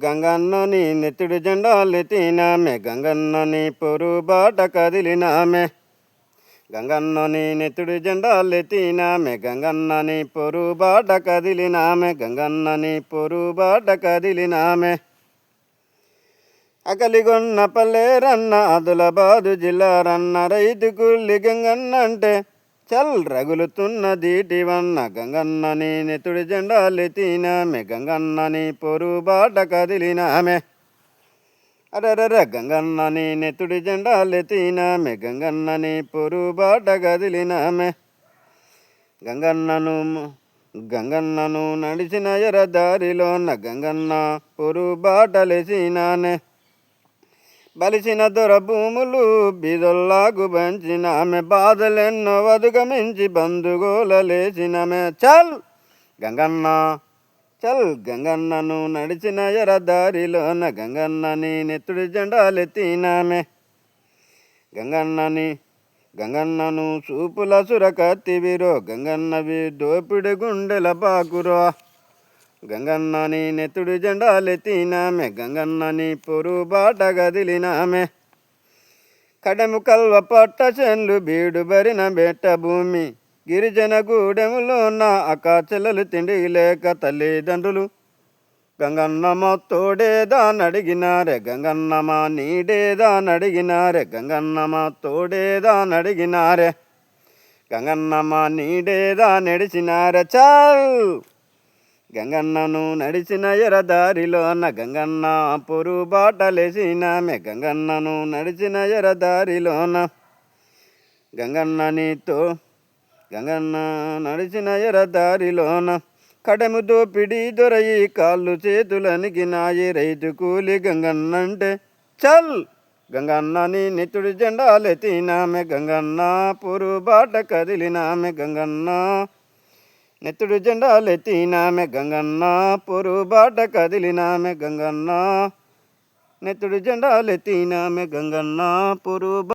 గంగన్నని నెత్తుడు జెండాలెత్తినామె గంగన్నని పొరుబాట కదిలినామె. గంగన్నని నెత్తుడు జెండాలెత్తినామె గంగన్నని పొరుబాట కదిలినామె. గంగన్నని పొరుబాట కదిలినామె. అకలిగొన్న పల్లెరన్న ఆదిలాబాదు జిల్లా రన్న రైతు కూలి గంగన్నంటే చల్ రగులుతున్న దీటివన్న. గంగన్నని నెత్తుడి జెండాలెత్తినామె గంగన్నని పొరుబాట కదిలినామె. అరరర గంగన్నని నెత్తుడి జెండాలెత్తినామె గంగన్నని పొరుబాట కదిలినామె. గంగన్నను నడిచిన ఎరదారిలోన గంగన్న పొరుబాటలేసినానే. బలిసిన దొర భూములు బీదొల్లాగు పంచినామె. బాధలెన్నో వదుగమించి బంధుగోలలేసినామె. చల్ గంగన్న చల్ గంగన్నను నడిచిన ఎరదారిలోన గంగన్నని నెత్తుడి జెండాలెత్తినామె. గంగన్నను చూపుల సురకత్తివిరో గంగన్నవి దోపిడి గుండెల పాకురో. గంగన్నని నెత్తుడి జెండాలెత్తినామె గంగన్నని పొరుబాట కదిలినామె. కడెము కల్వ పట్ట చెన్లు బీడు బరిన బెట్ట భూమి గిరిజన గూడెములోన అక్కాచెల్లెలు తిండి లేక తల్లిదండ్రులు గంగన్నమ్మ తోడేదా నడిగినారే. గంగన్నమ్మ నీడేదా నడిగినారే. గంగన్నమ్మ తోడేదా నడిగినారే. గంగన్నమ్మ నీడేదా నడిచినారే. చల్ గంగన్నను నడిచిన ఎరదారిలోన గంగన్న పొరుబాటలేసినామె. గంగన్నను నడిచిన ఎరదారిలోన గంగన్న నడిచిన ఎరదారిలోన కడెము దోపిడి దొరయి కాళ్ళు చేతులనికినాయి రైతు కూలి గంగన్నంటే చల్ గంగన్నని నెత్తుడి జెండాలెత్తినామె గంగన్న పొరుబాట కదిలినామె. గంగన్న నెత్తుడి జెండాలెత్తినామె గంగన్న పొరుబాట కదిలినామె. గంగన్న నెత్తుడి జెండాలెత్తినామె గంగన్న పొరుబాట